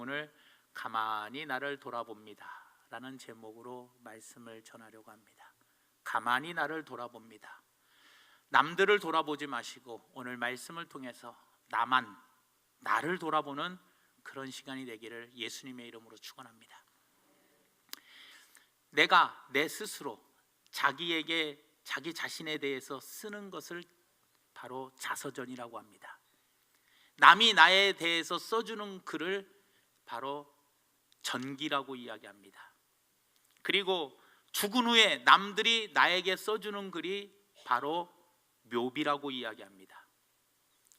오늘 가만히 나를 돌아봅니다 라는 제목으로 말씀을 전하려고 합니다. 가만히 나를 돌아봅니다. 남들을 돌아보지 마시고 오늘 말씀을 통해서 나를 돌아보는 그런 시간이 되기를 예수님의 이름으로 축원합니다. 내가 내 스스로 자기 자신에 대해서 쓰는 것을 바로 자서전이라고 합니다. 남이 나에 대해서 써주는 글을 바로 전기라고 이야기합니다. 그리고 죽은 후에 남들이 나에게 써주는 글이 바로 묘비라고 이야기합니다.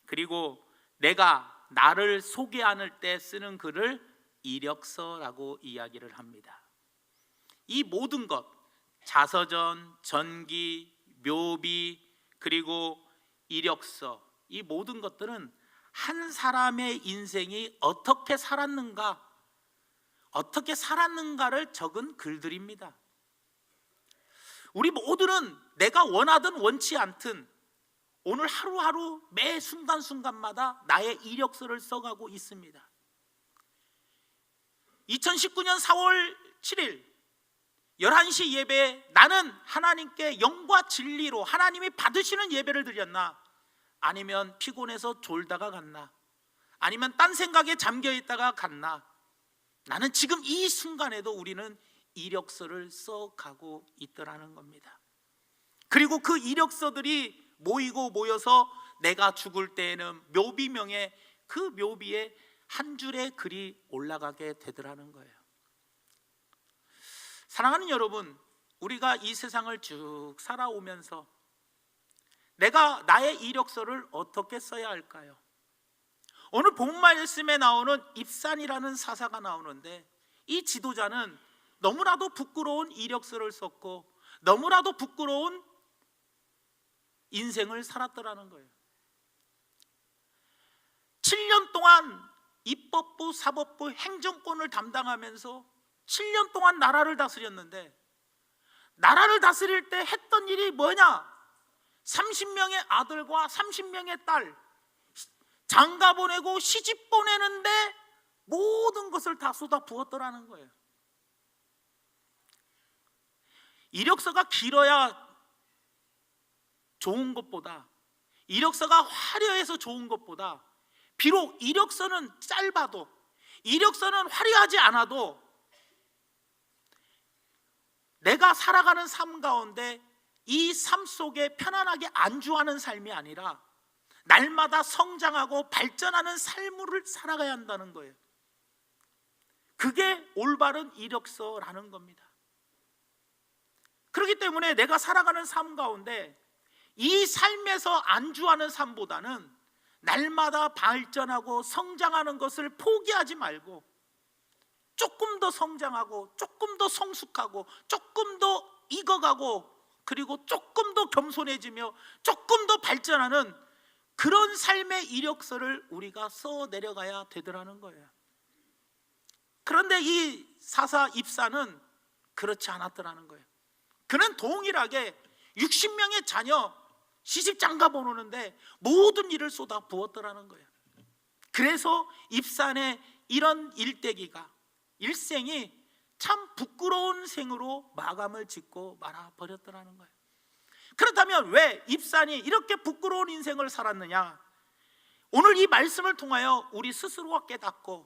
그리고 내가 나를 소개할 때 쓰는 글을 이력서라고 이야기를 합니다. 이 모든 것, 자서전, 전기, 묘비, 그리고 이력서, 이 모든 것들은 한 사람의 인생이 어떻게 살았는가를 적은 글들입니다. 우리 모두는 내가 원하든 원치 않든 오늘 하루하루 매 순간순간마다 나의 이력서를 써가고 있습니다. 2019년 4월 7일 11시 예배에 나는 하나님께 영과 진리로 하나님이 받으시는 예배를 드렸나, 아니면 피곤해서 졸다가 갔나, 아니면 딴 생각에 잠겨 있다가 갔나, 나는 지금 이 순간에도 우리는 이력서를 써가고 있더라는 겁니다. 그리고 그 이력서들이 모여서 내가 죽을 때에는 묘비명에 그 묘비에 한 줄의 글이 올라가게 되더라는 거예요. 사랑하는 여러분, 우리가 이 세상을 쭉 살아오면서 내가 나의 이력서를 어떻게 써야 할까요? 오늘 본 말씀에 나오는 입산이라는 사사가 나오는데, 이 지도자는 너무나도 부끄러운 이력서를 썼고 너무나도 부끄러운 인생을 살았더라는 거예요. 7년 동안 입법부, 사법부, 행정권을 담당하면서 7년 동안 나라를 다스렸는데, 나라를 다스릴 때 했던 일이 뭐냐? 30명의 아들과 30명의 딸 장가 보내고 시집 보내는데 모든 것을 다 쏟아 부었더라는 거예요. 이력서가 길어야 좋은 것보다, 이력서가 화려해서 좋은 것보다, 비록 이력서는 짧아도, 이력서는 화려하지 않아도 내가 살아가는 삶 가운데 이 삶 속에 편안하게 안주하는 삶이 아니라 날마다 성장하고 발전하는 삶을 살아가야 한다는 거예요. 그게 올바른 이력서라는 겁니다. 그렇기 때문에 내가 살아가는 삶 가운데 이 삶에서 안주하는 삶보다는 날마다 발전하고 성장하는 것을 포기하지 말고 조금 더 성장하고 조금 더 성숙하고 조금 더 익어가고 그리고 조금 더 겸손해지며 조금 더 발전하는 그런 삶의 이력서를 우리가 써 내려가야 되더라는 거예요. 그런데 이 사사 입사는 그렇지 않았더라는 거예요. 그는 동일하게 60명의 자녀 시집 장가 보내는데 모든 일을 쏟아 부었더라는 거예요. 그래서 입산의 이런 일생이 참 부끄러운 생으로 마감을 짓고 말아버렸더라는 거예요. 그렇다면 왜 입산이 이렇게 부끄러운 인생을 살았느냐? 오늘 이 말씀을 통하여 우리 스스로가 깨닫고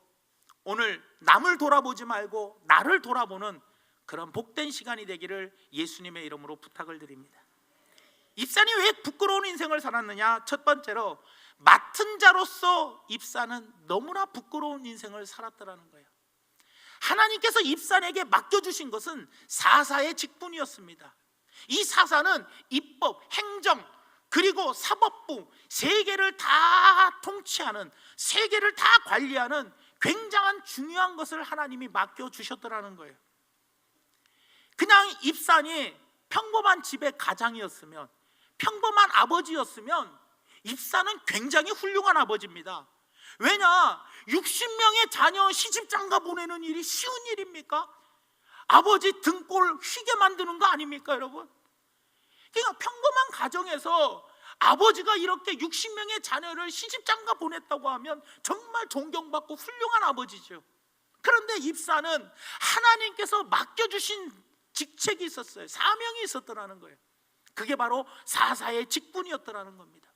오늘 남을 돌아보지 말고 나를 돌아보는 그런 복된 시간이 되기를 예수님의 이름으로 부탁을 드립니다. 입산이 왜 부끄러운 인생을 살았느냐? 첫 번째로 맡은 자로서 입산은 너무나 부끄러운 인생을 살았더라는 거예요. 하나님께서 입산에게 맡겨주신 것은 사사의 직분이었습니다. 이 사사는 입법, 행정, 그리고 사법부 세 개를 다 통치하는, 세 개를 다 관리하는 굉장한 중요한 것을 하나님이 맡겨주셨더라는 거예요. 그냥 입산이 평범한 집의 가장이었으면, 평범한 아버지였으면 입산은 굉장히 훌륭한 아버지입니다. 왜냐? 60명의 자녀 시집장가 보내는 일이 쉬운 일입니까? 아버지 등골 휘게 만드는 거 아닙니까, 여러분? 그러니까 평범한 가정에서 아버지가 이렇게 60명의 자녀를 시집장가 보냈다고 하면 정말 존경받고 훌륭한 아버지죠. 그런데 입사는 하나님께서 맡겨주신 직책이 있었어요. 사명이 있었더라는 거예요. 그게 바로 사사의 직분이었더라는 겁니다.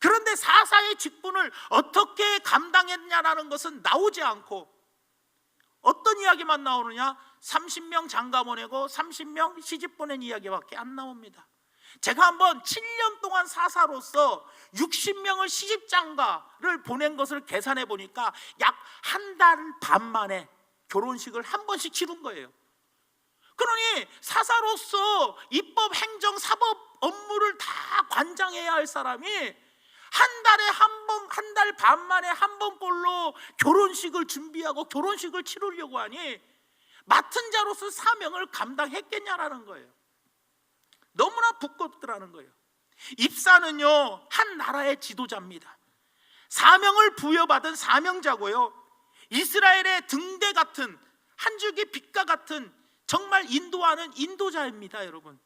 그런데 사사의 직분을 어떻게 감당했냐라는 것은 나오지 않고 어떤 이야기만 나오느냐? 30명 장가 보내고 30명 시집 보낸 이야기밖에 안 나옵니다. 제가 한번 7년 동안 사사로서 60명을 시집 장가를 보낸 것을 계산해 보니까 약 한 달 반 만에 결혼식을 한 번씩 치른 거예요. 그러니 사사로서 입법, 행정, 사법 업무를 다 관장해야 할 사람이 한 달에 한 번, 한 달 반 만에 한 번꼴로 결혼식을 준비하고 결혼식을 치르려고 하니 맡은 자로서 사명을 감당했겠냐라는 거예요. 너무나 부끄럽더라는 거예요. 입사는요, 한 나라의 지도자입니다. 사명을 부여받은 사명자고요, 이스라엘의 등대 같은, 한 줄기 빛과 같은 정말 인도하는 인도자입니다, 여러분.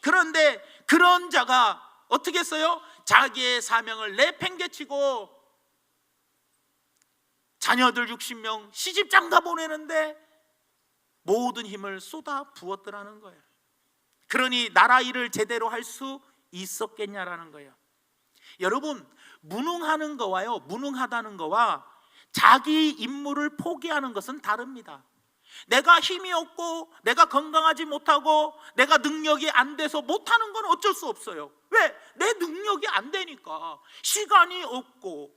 그런데 그런 자가 어떻게 했어요? 자기의 사명을 내팽개치고 자녀들 60명 시집 장가 보내는데 모든 힘을 쏟아 부었더라는 거예요. 그러니 나라 일을 제대로 할 수 있었겠냐라는 거예요. 여러분, 무능하는 거와요, 무능하다는 거와 자기 임무를 포기하는 것은 다릅니다. 내가 힘이 없고 내가 건강하지 못하고 내가 능력이 안 돼서 못하는 건 어쩔 수 없어요. 왜? 내 능력이 안 되니까. 시간이 없고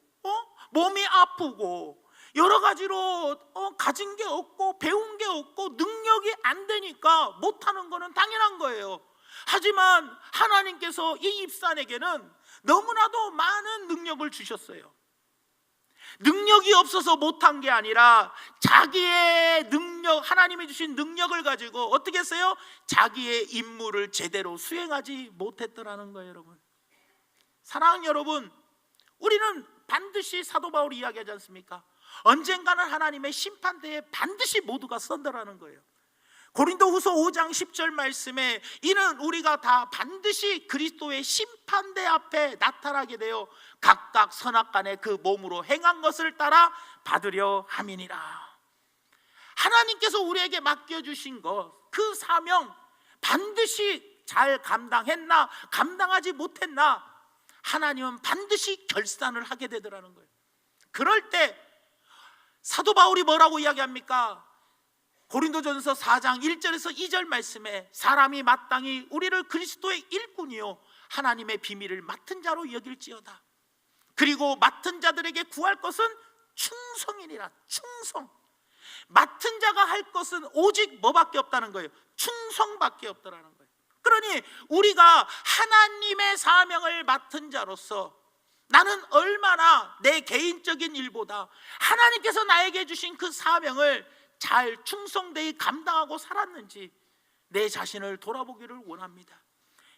몸이 아프고 여러 가지로 가진 게 없고 배운 게 없고 능력이 안 되니까 못하는 거는 당연한 거예요. 하지만 하나님께서 이 입산에게는 너무나도 많은 능력을 주셨어요. 능력이 없어서 못한 게 아니라 자기의 능력, 하나님이 주신 능력을 가지고 어떻게 했어요? 자기의 임무를 제대로 수행하지 못했더라는 거예요. 여러분, 사랑하는 여러분, 우리는 반드시 사도 바울이 이야기하지 않습니까? 언젠가는 하나님의 심판대에 반드시 모두가 선다라는 거예요. 고린도후서 5장 10절 말씀에 이는 우리가 다 반드시 그리스도의 심판대 앞에 나타나게 되어 각각 선악간에 그 몸으로 행한 것을 따라 받으려 함이니라. 하나님께서 우리에게 맡겨주신 것, 그 사명 반드시 잘 감당했나 감당하지 못했나 하나님은 반드시 결산을 하게 되더라는 거예요. 그럴 때 사도 바울이 뭐라고 이야기합니까? 고린도전서 4장 1절에서 2절 말씀에 사람이 마땅히 우리를 그리스도의 일꾼이요 하나님의 비밀을 맡은 자로 여길지어다. 그리고 맡은 자들에게 구할 것은 충성이니라. 충성. 맡은 자가 할 것은 오직 뭐밖에 없다는 거예요? 충성밖에 없다는 거예요. 그러니 우리가 하나님의 사명을 맡은 자로서 나는 얼마나 내 개인적인 일보다 하나님께서 나에게 주신 그 사명을 잘 충성되이 감당하고 살았는지 내 자신을 돌아보기를 원합니다.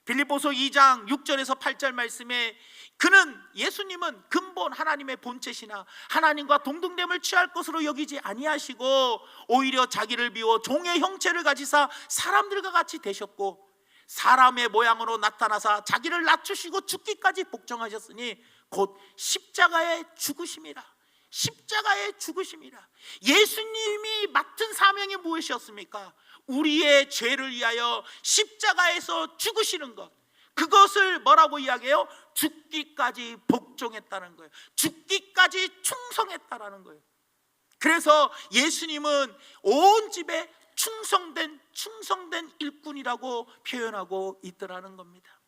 빌립보서 2장 6절에서 8절 말씀에 그는 예수님은 근본 하나님의 본체시나 하나님과 동등됨을 취할 것으로 여기지 아니하시고 오히려 자기를 비워 종의 형체를 가지사 사람들과 같이 되셨고 사람의 모양으로 나타나사 자기를 낮추시고 죽기까지 복종하셨으니 곧 십자가의 죽으심이라. 십자가의 죽으심이라. 예수님이 맡은 사명이 무엇이었습니까? 우리의 죄를 위하여 십자가에서 죽으시는 것, 그것을 뭐라고 이야기해요? 죽기까지 복종했다는 거예요. 죽기까지 충성했다라는 거예요. 그래서 예수님은 온 집에 충성된 일꾼이라고 표현하고 있더라는 겁니다.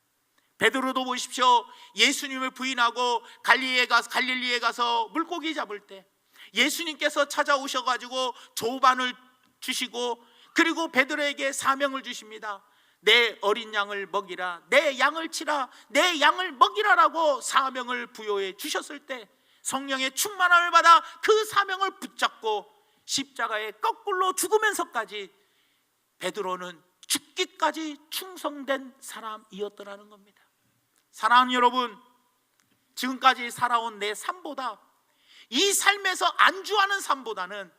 베드로도 보십시오. 예수님을 부인하고 갈릴리에 가서 물고기 잡을 때 예수님께서 찾아오셔가지고 조반을 주시고 그리고 베드로에게 사명을 주십니다. 내 어린 양을 먹이라, 내 양을 치라, 내 양을 먹이라라고 사명을 부여해 주셨을 때 성령의 충만함을 받아 그 사명을 붙잡고 십자가에 거꾸로 죽으면서까지 베드로는 죽기까지 충성된 사람이었더라는 겁니다. 사랑하는 여러분, 지금까지 살아온 내 삶보다, 이 삶에서 안주하는 삶보다는,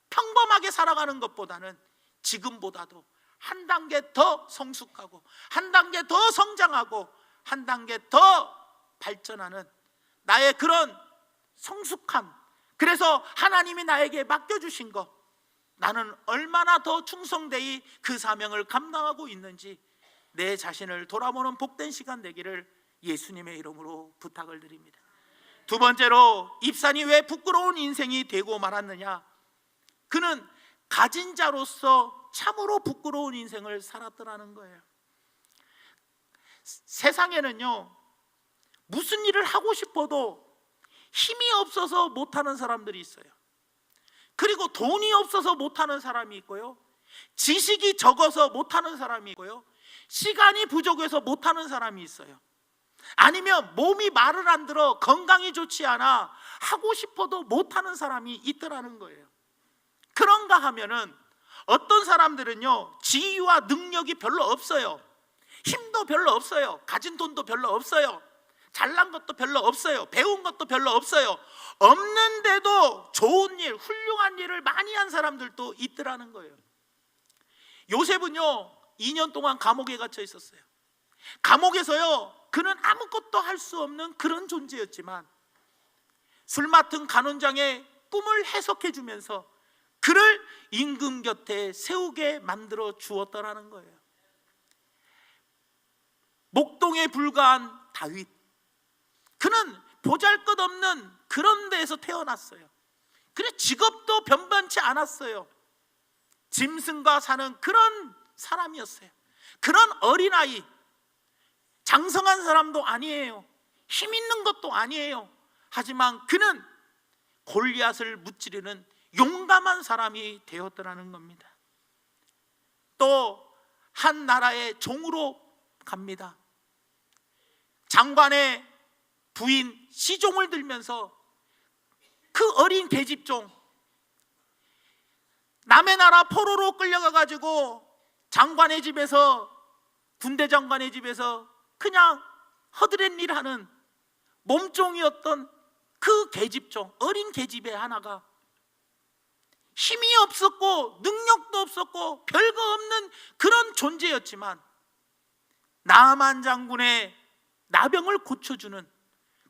평범하게 살아가는 것보다는 지금보다도 한 단계 더 성숙하고 한 단계 더 성장하고 한 단계 더 발전하는 나의 그런 성숙한 그래서 하나님이 나에게 맡겨주신 것, 나는 얼마나 더 충성되이 그 사명을 감당하고 있는지 내 자신을 돌아보는 복된 시간 되기를 예수님의 이름으로 부탁을 드립니다. 두 번째로, 입산이 왜 부끄러운 인생이 되고 말았느냐? 그는 가진 자로서 참으로 부끄러운 인생을 살았더라는 거예요. 세상에는요, 무슨 일을 하고 싶어도 힘이 없어서 못하는 사람들이 있어요. 그리고 돈이 없어서 못하는 사람이 있고요, 지식이 적어서 못하는 사람이 있고요, 시간이 부족해서 못하는 사람이 있어요. 아니면 몸이 말을 안 들어 건강이 좋지 않아 하고 싶어도 못하는 사람이 있더라는 거예요. 그런가 하면은 어떤 사람들은요, 지위와 능력이 별로 없어요. 힘도 별로 없어요. 가진 돈도 별로 없어요. 잘난 것도 별로 없어요. 배운 것도 별로 없어요. 없는데도 좋은 일, 훌륭한 일을 많이 한 사람들도 있더라는 거예요. 요셉은요, 2년 동안 감옥에 갇혀 있었어요. 감옥에서요, 그는 아무것도 할 수 없는 그런 존재였지만 술 맡은 간원장의 꿈을 해석해 주면서 그를 임금 곁에 세우게 만들어 주었다라는 거예요. 목동에 불과한 다윗, 그는 보잘것없는 그런 데에서 태어났어요. 그래, 직업도 변변치 않았어요. 짐승과 사는 그런 사람이었어요. 그런 어린아이, 장성한 사람도 아니에요. 힘 있는 것도 아니에요. 하지만 그는 골리앗을 무찌르는 용감한 사람이 되었더라는 겁니다. 또 한 나라의 종으로 갑니다. 장관의 부인 시종을 들면서 그 어린 계집종, 남의 나라 포로로 끌려가가지고 장관의 집에서, 군대 장관의 집에서 그냥 허드렛 일하는 몸종이었던 그 계집종, 어린 계집의 하나가 힘이 없었고 능력도 없었고 별거 없는 그런 존재였지만 나아만 장군의 나병을 고쳐주는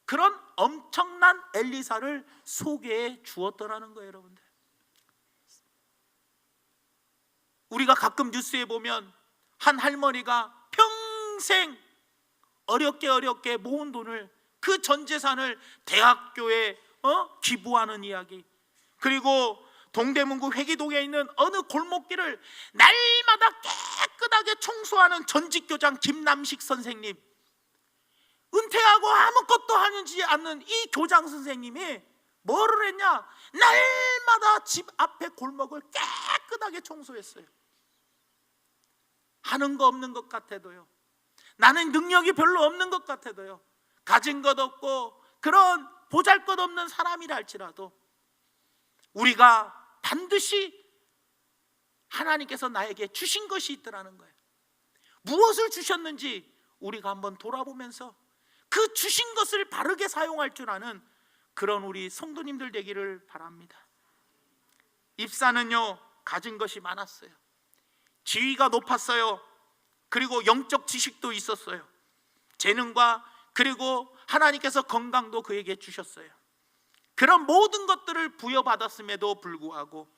그런 엄청난 엘리사를 소개해 주었더라는 거예요. 여러분들, 우리가 가끔 뉴스에 보면 한 할머니가 평생 어렵게 모은 돈을, 그 전 재산을 대학교에 기부하는 이야기, 그리고 동대문구 회기동에 있는 어느 골목길을 날마다 깨끗하게 청소하는 전직교장 김남식 선생님, 은퇴하고 아무것도 하지 않는 이 교장 선생님이 뭐를 했냐? 날마다 집 앞에 골목을 깨끗하게 청소했어요. 하는 거 없는 것 같아도요, 나는 능력이 별로 없는 것 같아도요, 가진 것 없고 그런 보잘것없는 사람이라 할지라도 우리가 반드시 하나님께서 나에게 주신 것이 있더라는 거예요. 무엇을 주셨는지 우리가 한번 돌아보면서 그 주신 것을 바르게 사용할 줄 아는 그런 우리 성도님들 되기를 바랍니다. 입사는요, 가진 것이 많았어요. 지위가 높았어요. 그리고 영적 지식도 있었어요. 재능과, 그리고 하나님께서 건강도 그에게 주셨어요. 그런 모든 것들을 부여받았음에도 불구하고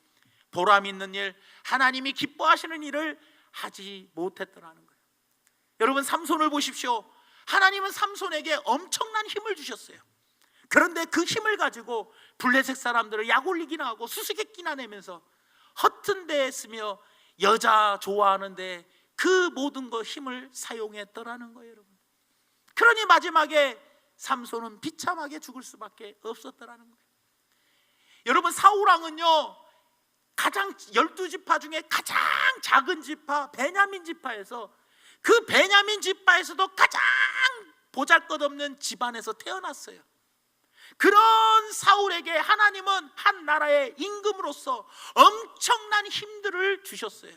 보람 있는 일, 하나님이 기뻐하시는 일을 하지 못했더라는 거예요. 여러분, 삼손을 보십시오. 하나님은 삼손에게 엄청난 힘을 주셨어요. 그런데 그 힘을 가지고 블레셋 사람들을 약올리기나 하고 수수께끼나 내면서 허튼 데에 쓰며 여자 좋아하는데 그 모든 것 힘을 사용했더라는 거예요. 여러분, 그러니 마지막에 삼손은 비참하게 죽을 수밖에 없었더라는 거예요. 여러분, 사울왕은요, 가장 12지파 중에 가장 작은 지파 베냐민 지파에서, 그 베냐민 지파에서도 가장 보잘것없는 집안에서 태어났어요. 그런 사울에게 하나님은 한 나라의 임금으로서 엄청난 힘들을 주셨어요.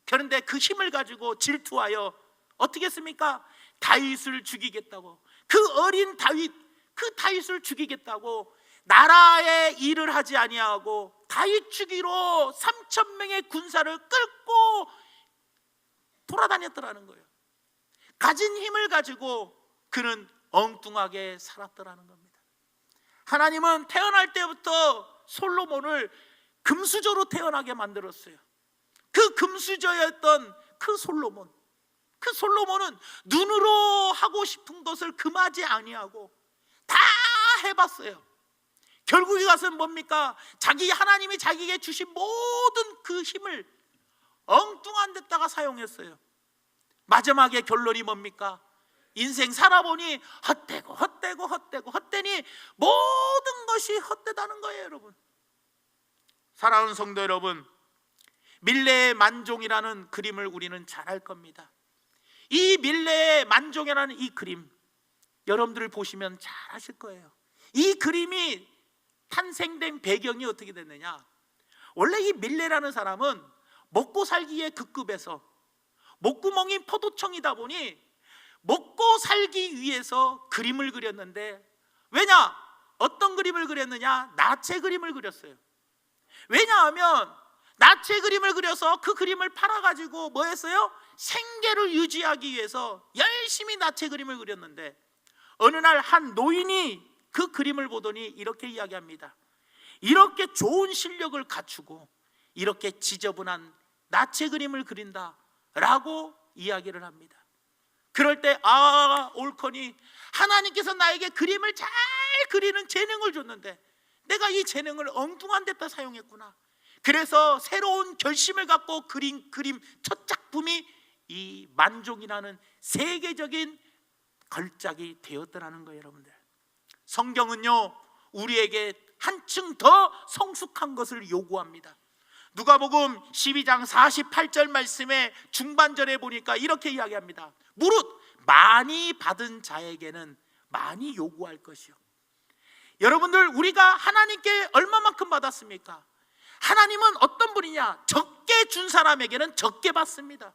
그런데 그 힘을 가지고 질투하여 어떻게 했습니까? 다윗을 죽이겠다고, 그 어린 다윗, 그 다윗을 죽이겠다고 나라의 일을 하지 아니하고 다윗 죽이로 3,000명의 군사를 끌고 돌아다녔더라는 거예요. 가진 힘을 가지고 그는 엉뚱하게 살았더라는 겁니다. 하나님은 태어날 때부터 솔로몬을 금수저로 태어나게 만들었어요. 그 금수저였던 그 솔로몬은 눈으로 하고 싶은 것을 금하지 아니하고 다 해봤어요. 결국에 가서는 뭡니까? 하나님이 자기에게 주신 모든 그 힘을 엉뚱한 데다가 사용했어요. 마지막에 결론이 뭡니까? 인생 살아보니 헛되니 모든 것이 헛되다는 거예요. 여러분, 사랑하는 성도 여러분, 밀레의 만종이라는 그림을 우리는 잘 알 겁니다. 이 밀레의 만종이라는 이 그림, 여러분들 보시면 잘 아실 거예요. 이 그림이 탄생된 배경이 어떻게 됐느냐? 원래 이 밀레라는 사람은 먹고 살기에 급급해서 목구멍이 포도청이다 보니 먹고 살기 위해서 그림을 그렸는데, 왜냐? 어떤 그림을 그렸느냐? 나체 그림을 그렸어요. 왜냐하면 나체 그림을 그려서 그 그림을 팔아가지고 뭐 했어요? 생계를 유지하기 위해서 열심히 나체 그림을 그렸는데, 어느 날 한 노인이 그 그림을 보더니 이렇게 이야기합니다. 이렇게 좋은 실력을 갖추고 이렇게 지저분한 나체 그림을 그린다 라고 이야기를 합니다. 그럴 때 옳거니 하나님께서 나에게 그림을 잘 그리는 재능을 줬는데 내가 이 재능을 엉뚱한 데다 사용했구나. 그래서 새로운 결심을 갖고 그린 그림 첫 작품이 이 만종이라는 세계적인 걸작이 되었더라는 거예요. 여러분들, 성경은요 우리에게 한층 더 성숙한 것을 요구합니다. 누가복음 12장 48절 말씀의 중반절에 보니까 이렇게 이야기합니다. 무릇 많이 받은 자에게는 많이 요구할 것이요. 여러분들, 우리가 하나님께 얼마만큼 받았습니까? 하나님은 어떤 분이냐? 적게 준 사람에게는 적게 받습니다.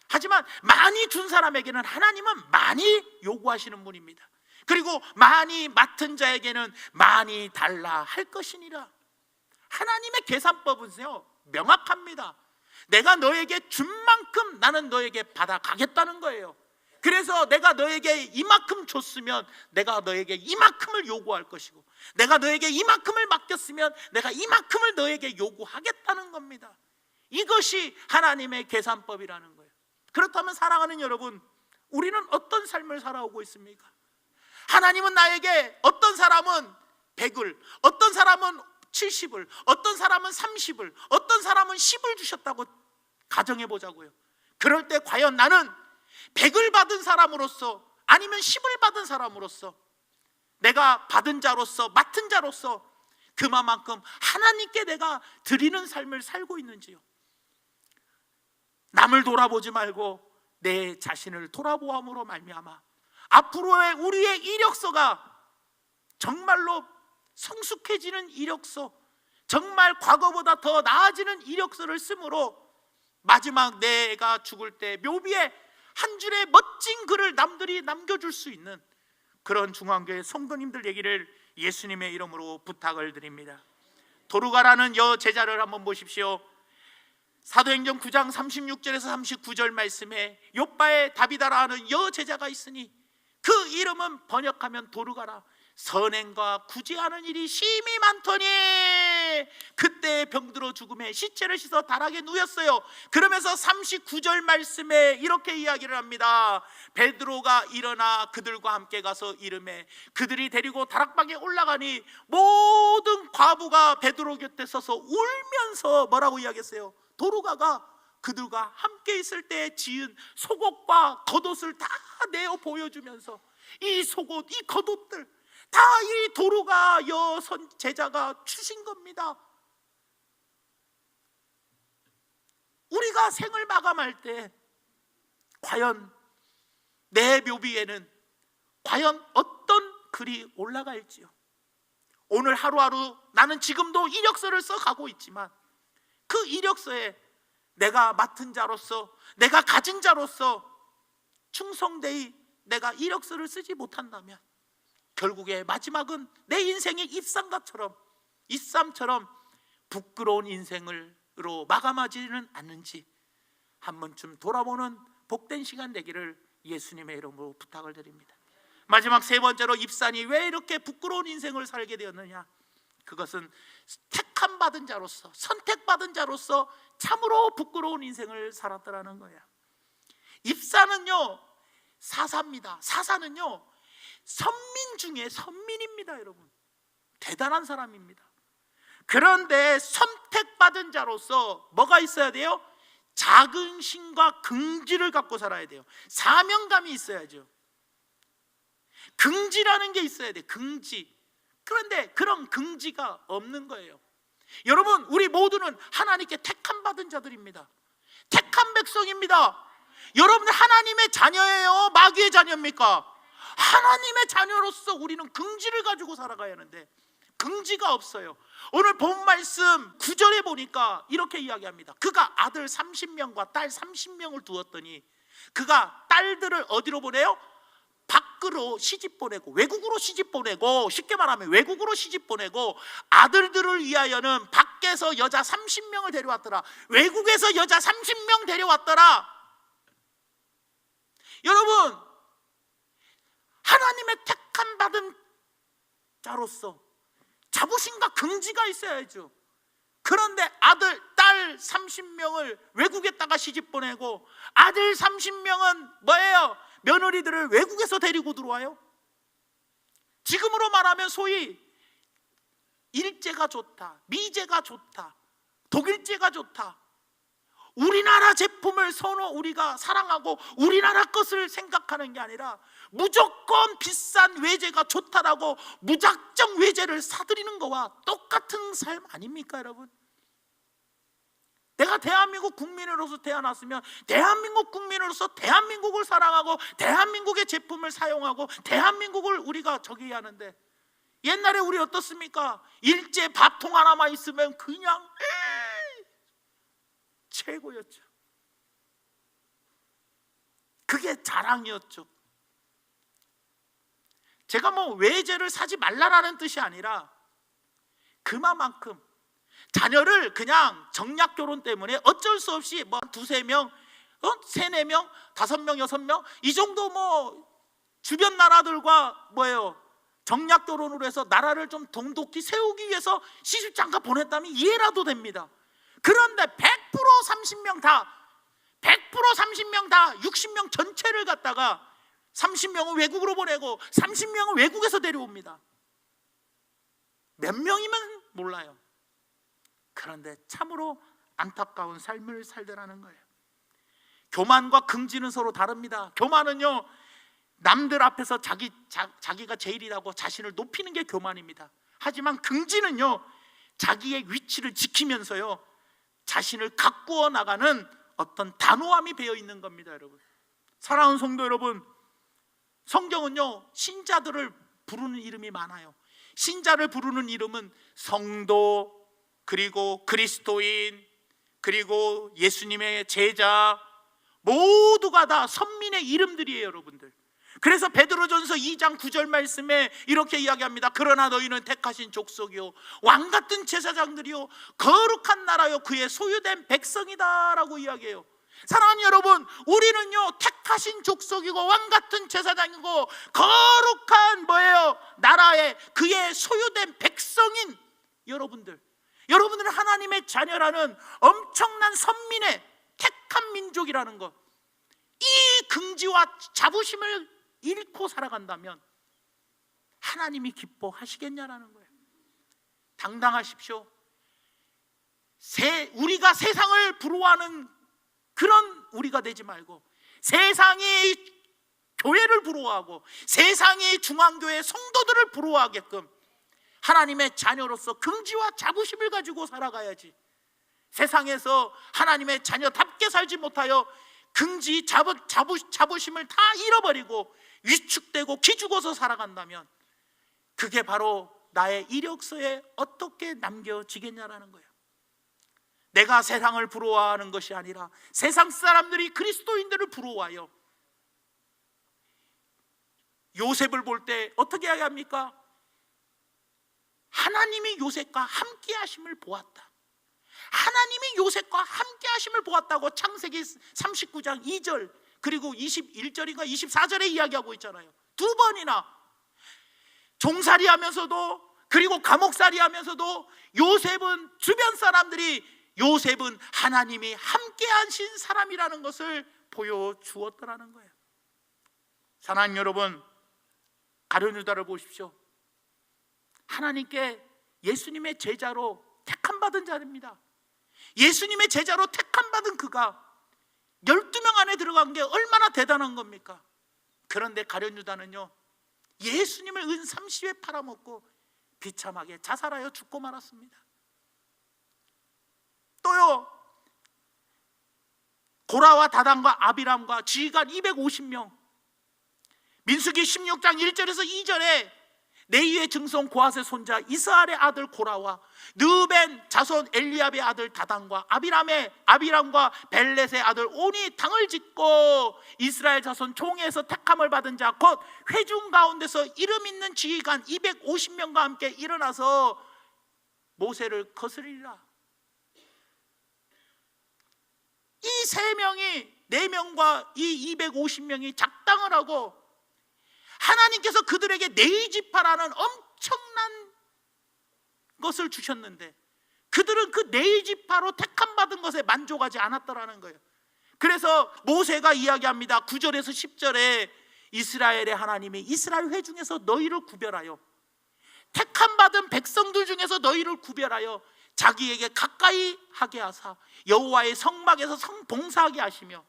하지만 많이 준 사람에게는 하나님은 많이 요구하시는 분입니다. 그리고 많이 맡은 자에게는 많이 달라 할 것이니라. 하나님의 계산법은요 명확합니다. 내가 너에게 준 만큼 나는 너에게 받아가겠다는 거예요. 그래서 내가 너에게 이만큼 줬으면 내가 너에게 이만큼을 요구할 것이고, 내가 너에게 이만큼을 맡겼으면 내가 이만큼을 너에게 요구하겠다는 겁니다. 이것이 하나님의 계산법이라는 거예요. 그렇다면 사랑하는 여러분, 우리는 어떤 삶을 살아오고 있습니까? 하나님은 나에게 어떤 사람은 100을, 어떤 사람은 70을, 어떤 사람은 30을, 어떤 사람은 10을 주셨다고 가정해 보자고요. 그럴 때 과연 나는 100을 받은 사람으로서 아니면 10을 받은 사람으로서, 내가 받은 자로서 맡은 자로서 그만큼 하나님께 내가 드리는 삶을 살고 있는지요? 남을 돌아보지 말고 내 자신을 돌아보함으로 말미암아 앞으로의 우리의 이력서가 정말로 성숙해지는 이력서, 정말 과거보다 더 나아지는 이력서를 쓰므로 마지막 내가 죽을 때 묘비에 한 줄의 멋진 글을 남들이 남겨줄 수 있는 그런 중앙교회 성도님들 얘기를 예수님의 이름으로 부탁을 드립니다. 도르가라는 여제자를 한번 보십시오. 사도행전 9장 36절에서 39절 말씀에 욥바의 다비다라 하는 여제자가 있으니 그 이름은 번역하면 도르가라. 선행과 구제하는 일이 심히 많더니 그때 병들어 죽음에 시체를 씻어 다락에 누였어요. 그러면서 39절 말씀에 이렇게 이야기를 합니다. 베드로가 일어나 그들과 함께 가서 이르매 그들이 데리고 다락방에 올라가니 모든 과부가 베드로 곁에 서서 울면서 뭐라고 이야기했어요? 도르가가 그들과 함께 있을 때 지은 속옷과 겉옷을 다 내어 보여주면서 이 속옷, 이 겉옷들 다 이 도르가 여선 제자가 주신 겁니다. 우리가 생을 마감할 때 과연 내 묘비에는 과연 어떤 글이 올라갈지요? 오늘 하루하루 나는 지금도 이력서를 써가고 있지만 그 이력서에 내가 맡은 자로서, 내가 가진 자로서 충성되이 내가 이력서를 쓰지 못한다면 결국에 마지막은 내 인생의 입삼처럼 부끄러운 인생으로 마감하지는 않는지 한 번쯤 돌아보는 복된 시간 되기를 예수님의 이름으로 부탁을 드립니다. 마지막 세 번째로 입산이 왜 이렇게 부끄러운 인생을 살게 되었느냐? 그것은 택함 받은 자로서, 선택받은 자로서 참으로 부끄러운 인생을 살았더라는 거야. 입산은요 사사입니다. 사사는요 선민 중에 선민입니다. 여러분, 대단한 사람입니다. 그런데 선택받은 자로서 뭐가 있어야 돼요? 자긍심과 긍지를 갖고 살아야 돼요. 사명감이 있어야죠. 긍지라는 게 있어야 돼. 긍지. 그런데 그런 긍지가 없는 거예요. 여러분, 우리 모두는 하나님께 택함 받은 자들입니다. 택한 백성입니다. 여러분들 하나님의 자녀예요? 마귀의 자녀입니까? 하나님의 자녀로서 우리는 긍지를 가지고 살아가야 하는데 긍지가 없어요. 오늘 본 말씀 9절에 보니까 이렇게 이야기합니다. 그가 아들 30명과 딸 30명을 두었더니 그가 딸들을 어디로 보내요? 밖으로 시집 보내고, 외국으로 시집 보내고, 쉽게 말하면 외국으로 시집 보내고, 아들들을 위하여는 밖에서 여자 30명을 데려왔더라. 외국에서 여자 30명 데려왔더라. 여러분, 하나님의 택함 받은 자로서 자부심과 긍지가 있어야죠. 그런데 아들, 딸 30명을 외국에다가 시집 보내고 아들 30명은 뭐예요? 며느리들을 외국에서 데리고 들어와요. 지금으로 말하면 소위 일제가 좋다, 미제가 좋다, 독일제가 좋다, 우리나라 제품을 우리가 사랑하고 우리나라 것을 생각하는 게 아니라 무조건 비싼 외제가 좋다라고 무작정 외제를 사들이는 거와 똑같은 삶 아닙니까, 여러분? 내가 대한민국 국민으로서 태어났으면 대한민국 국민으로서 대한민국을 사랑하고 대한민국의 제품을 사용하고 대한민국을 우리가 저기 하는데, 옛날에 우리 어떻습니까? 일제 밥통 하나만 있으면 그냥 최고였죠. 그게 자랑이었죠. 제가 뭐 외제를 사지 말라라는 뜻이 아니라 그만큼 자녀를 그냥 정략 결혼 때문에 어쩔 수 없이 뭐 두세 명, 세네 명, 5명, 6명 이 정도 뭐 주변 나라들과 뭐예요? 정략 결혼으로 해서 나라를 좀 돈독히 세우기 위해서 시집장가 보냈다면 이해라도 됩니다. 그런데 100% 30명 다 60명 전체를 갖다가 30명은 외국으로 보내고 30명은 외국에서 데려옵니다. 몇 명이면 몰라요. 그런데 참으로 안타까운 삶을 살더라는 거예요. 교만과 긍지는 서로 다릅니다. 교만은요 남들 앞에서 자기가 제일이라고 자신을 높이는 게 교만입니다. 하지만 긍지는요 자기의 위치를 지키면서요 자신을 가꾸어 나가는 어떤 단호함이 배어 있는 겁니다. 여러분, 사랑하는 성도 여러분, 성경은요 신자들을 부르는 이름이 많아요. 신자를 부르는 이름은 성도, 그리고 그리스도인, 그리고 예수님의 제자, 모두가 다 선민의 이름들이에요, 여러분들. 그래서 베드로전서 2장 9절 말씀에 이렇게 이야기합니다. 그러나 너희는 택하신 족속이요 왕같은 제사장들이요 거룩한 나라요 그의 소유된 백성이다 라고 이야기해요. 사랑하는 여러분, 우리는요 택하신 족속이고 왕같은 제사장이고 거룩한 뭐예요? 나라의 그의 소유된 백성인 여러분들은 하나님의 자녀라는 엄청난 선민의 택한 민족이라는 것, 이 긍지와 자부심을 잃고 살아간다면 하나님이 기뻐하시겠냐라는 거예요. 당당하십시오. 우리가 세상을 부러워하는 그런 우리가 되지 말고, 세상이 교회를 부러워하고 세상이 중앙교회 성도들을 부러워하게끔 하나님의 자녀로서 긍지와 자부심을 가지고 살아가야지. 세상에서 하나님의 자녀답게 살지 못하여 긍지, 자부심을 다 잃어버리고 위축되고 기죽어서 살아간다면 그게 바로 나의 이력서에 어떻게 남겨지겠냐라는 거예요. 내가 세상을 부러워하는 것이 아니라 세상 사람들이 그리스도인들을 부러워하여, 요셉을 볼 때 어떻게 해야 합니까? 하나님이 요셉과 함께 하심을 보았다. 하나님이 요셉과 함께 하심을 보았다고 창세기 39장 2절 그리고 21절인가 24절에 이야기하고 있잖아요. 두 번이나 종살이 하면서도, 그리고 감옥살이 하면서도 요셉은, 주변 사람들이 요셉은 하나님이 함께 하신 사람이라는 것을 보여주었더라는 거예요. 사랑하는 여러분, 가룟 유다를 보십시오. 하나님께 예수님의 제자로 택함받은 자입니다. 예수님의 제자로 택함받은 그가 12명 안에 들어간 게 얼마나 대단한 겁니까? 그런데 가룟 유다는요, 예수님을 은 30에 팔아먹고 비참하게 자살하여 죽고 말았습니다. 또요, 고라와 다단과 아비람과 지휘관 250명, 민수기 16장 1절에서 2절에 네이의 증손 고핫의 손자 이스라엘의 아들 고라와 르벤 자손 엘리압의 아들 다단과 아비람과 벨렛의 아들 온이 당을 짓고 이스라엘 자손 총회에서 택함을 받은 자 곧 회중 가운데서 이름 있는 지휘관 250명과 함께 일어나서 모세를 거스리라. 이 세 명이, 네 명과 이 250명이 작당을 하고 하나님께서 그들에게 네이지파라는 엄청난 것을 주셨는데 그들은 그 네이지파로 택함받은 것에 만족하지 않았더라는 거예요. 그래서 모세가 이야기합니다. 9절에서 10절에 이스라엘의 하나님이 이스라엘 회중에서 너희를 구별하여, 택함받은 백성들 중에서 너희를 구별하여 자기에게 가까이 하게 하사 여호와의 성막에서 봉사하게 하시며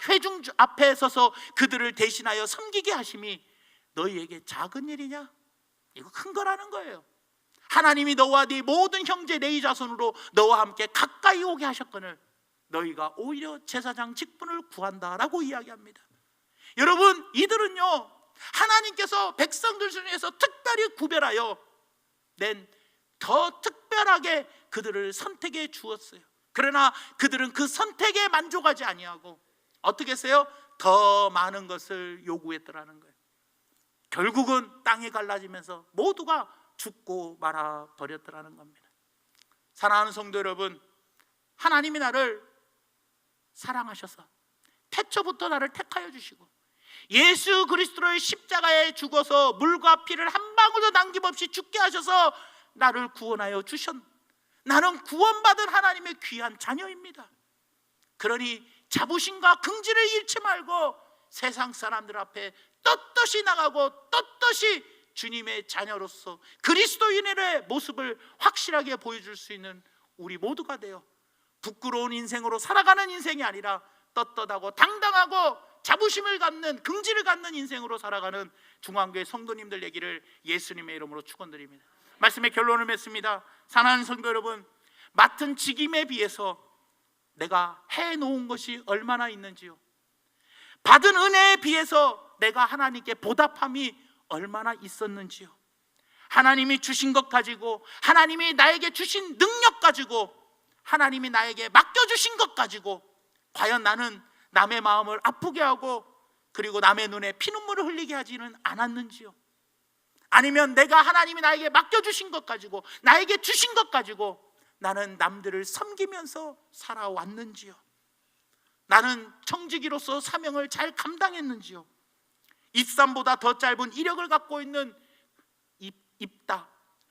회중 앞에 서서 그들을 대신하여 섬기게 하심이 너희에게 작은 일이냐? 이거 큰 거라는 거예요. 하나님이 너와 네 모든 형제 네이 자손으로 너와 함께 가까이 오게 하셨거늘 너희가 오히려 제사장 직분을 구한다라고 이야기합니다. 여러분, 이들은요, 하나님께서 백성들 중에서 특별히 구별하여 낸 더 특별하게 그들을 선택해 주었어요. 그러나 그들은 그 선택에 만족하지 아니하고 어떻게 했어요? 더 많은 것을 요구했더라는 거예요. 결국은 땅이 갈라지면서 모두가 죽고 말아 버렸더라는 겁니다. 사랑하는 성도 여러분, 하나님이 나를 사랑하셔서 태초부터 나를 택하여 주시고 예수 그리스도를 십자가에 죽어서 물과 피를 한 방울도 남김없이 죽게 하셔서 나를 구원하여 나는 구원받은 하나님의 귀한 자녀입니다. 그러니 자부심과 긍지를 잃지 말고 세상 사람들 앞에 떳떳이 나가고 떳떳이 주님의 자녀로서 그리스도인의 모습을 확실하게 보여줄 수 있는 우리 모두가 되어 부끄러운 인생으로 살아가는 인생이 아니라 떳떳하고 당당하고 자부심을 갖는, 긍지를 갖는 인생으로 살아가는 중앙교회 성도님들 되기를 예수님의 이름으로 축원드립니다. 말씀의 결론을 맺습니다. 사랑하는 성도 여러분, 맡은 직임에 비해서 내가 해놓은 것이 얼마나 있는지요, 받은 은혜에 비해서 내가 하나님께 보답함이 얼마나 있었는지요, 하나님이 주신 것 가지고, 하나님이 나에게 주신 능력 가지고, 하나님이 나에게 맡겨주신 것 가지고 과연 나는 남의 마음을 아프게 하고 그리고 남의 눈에 피눈물을 흘리게 하지는 않았는지요? 아니면 내가 하나님이 나에게 맡겨주신 것 가지고, 나에게 주신 것 가지고 나는 남들을 섬기면서 살아왔는지요? 나는 청지기로서 사명을 잘 감당했는지요? 입산보다 더 짧은 이력을 갖고 있는 입다,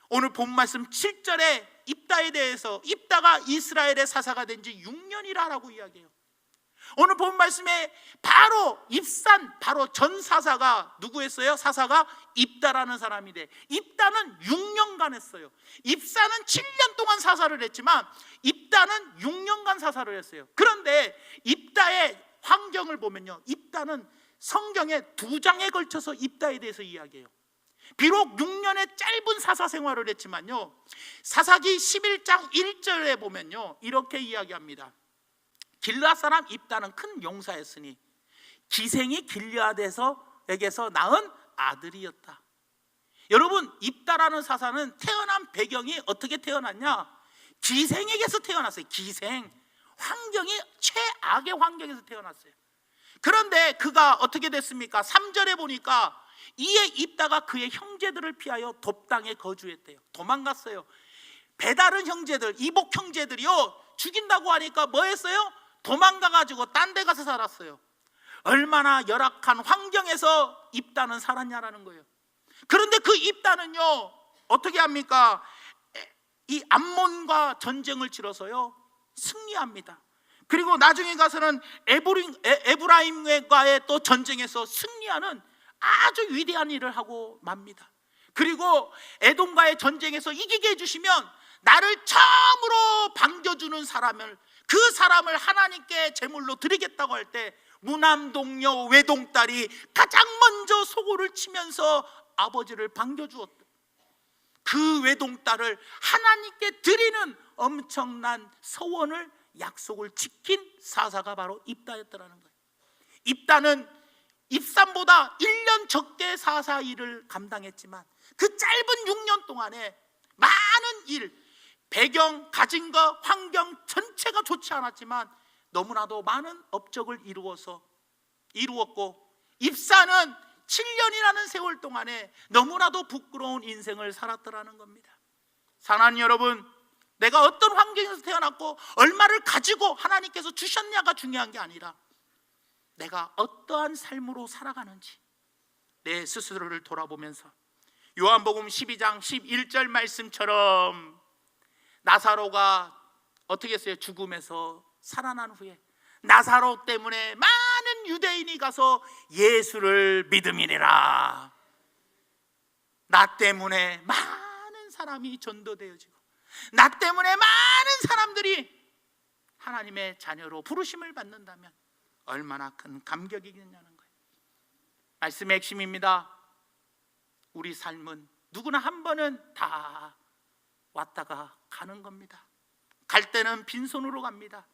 오늘 본 말씀 7절에 입다에 대해서, 입다가 이스라엘의 사사가 된 지 6년이라고 이야기해요. 오늘 본 말씀에 바로 입산, 바로 전 사사가 누구였어요? 사사가 입다라는 사람인데, 입다는 6년간 했어요. 입사는 7년 동안 사사를 했지만 입다는 6년간 사사를 했어요. 그런데 입다의 환경을 보면요, 입다는 성경에 2장에 걸쳐서 입다에 대해서 이야기해요. 비록 6년의 짧은 사사 생활을 했지만요, 사사기 11장 1절에 보면요 이렇게 이야기합니다. 길르앗 사람 입다는 큰 용사였으니 기생이 길르앗에게서 낳은 아들이었다. 여러분, 입다라는 사사는 태어난 배경이 어떻게 태어났냐? 기생에게서 태어났어요. 기생, 환경이 최악의 환경에서 태어났어요. 그런데 그가 어떻게 됐습니까? 3절에 보니까 이에 입다가 그의 형제들을 피하여 돕당에 거주했대요. 도망갔어요. 배다른 형제들, 이복 형제들이요 죽인다고 하니까 뭐 했어요? 도망가가지고 딴 데 가서 살았어요. 얼마나 열악한 환경에서 입다는 살았냐라는 거예요. 그런데 그 입다는요 어떻게 합니까? 이 암몬과 전쟁을 치러서요 승리합니다. 그리고 나중에 가서는 에브라임과의 또 전쟁에서 승리하는 아주 위대한 일을 하고 맙니다. 그리고 에돔과의 전쟁에서 이기게 해주시면 나를 처음으로 반겨주는 사람을, 그 사람을 하나님께 제물로 드리겠다고 할 때 무남동녀 외동딸이 가장 먼저 소고를 치면서 아버지를 반겨주었다. 그 외동딸을 하나님께 드리는 엄청난 서원을, 약속을 지킨 사사가 바로 입다였더라는 거예요. 입다는 입산보다 1년 적게 사사 일을 감당했지만 그 짧은 6년 동안에 많은 일, 배경, 가진 것, 환경 전체가 좋지 않았지만 너무나도 많은 업적을 이루었고, 입사는 7년이라는 세월 동안에 너무나도 부끄러운 인생을 살았더라는 겁니다. 사랑하는 여러분, 내가 어떤 환경에서 태어났고 얼마를 가지고 하나님께서 주셨냐가 중요한 게 아니라 내가 어떠한 삶으로 살아가는지 내 스스로를 돌아보면서 요한복음 12장 11절 말씀처럼 나사로가 어떻게 했어요? 죽음에서 살아난 후에 나사로 때문에 많은 유대인이 가서 예수를 믿음이니라. 나 때문에 많은 사람이 전도되어지고 나 때문에 많은 사람들이 하나님의 자녀로 부르심을 받는다면 얼마나 큰 감격이겠냐는 거예요. 말씀의 핵심입니다. 우리 삶은 누구나 한 번은 다 왔다가 가는 겁니다. 갈 때는 빈손으로 갑니다.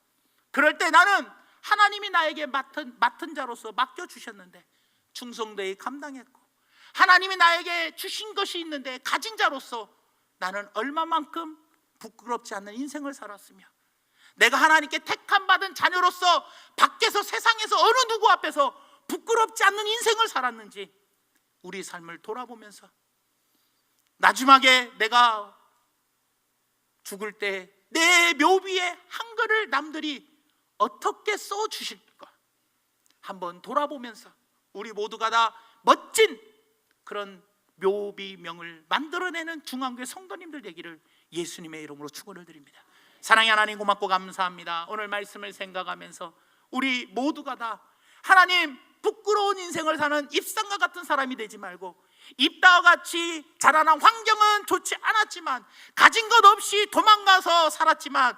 그럴 때 나는 하나님이 나에게 맡은 자로서 맡겨주셨는데 충성되이 감당했고, 하나님이 나에게 주신 것이 있는데 가진 자로서 나는 얼마만큼 부끄럽지 않는 인생을 살았으며, 내가 하나님께 택함 받은 자녀로서 밖에서 세상에서 어느 누구 앞에서 부끄럽지 않는 인생을 살았는지 우리 삶을 돌아보면서 마지막에 내가 죽을 때 내 묘비에 한글을 남들이 어떻게 써주실까 한번 돌아보면서 우리 모두가 다 멋진 그런 묘비명을 만들어내는 중앙교회 성도님들 되기를 예수님의 이름으로 축원을 드립니다. 사랑의 하나님, 고맙고 감사합니다. 오늘 말씀을 생각하면서 우리 모두가 다 하나님, 부끄러운 인생을 사는 입상과 같은 사람이 되지 말고, 입다와 같이 자라난 환경은 좋지 않았지만 가진 것 없이 도망가서 살았지만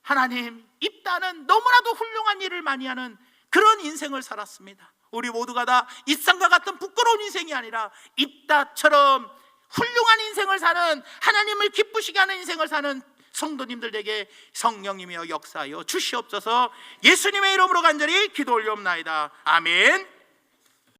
하나님, 입다는 너무나도 훌륭한 일을 많이 하는 그런 인생을 살았습니다. 우리 모두가 다 입상과 같은 부끄러운 인생이 아니라 입다처럼 훌륭한 인생을 사는, 하나님을 기쁘시게 하는 인생을 사는 성도님들에게 성령님이여 역사하여 주시옵소서. 예수님의 이름으로 간절히 기도 올리옵나이다. 아멘.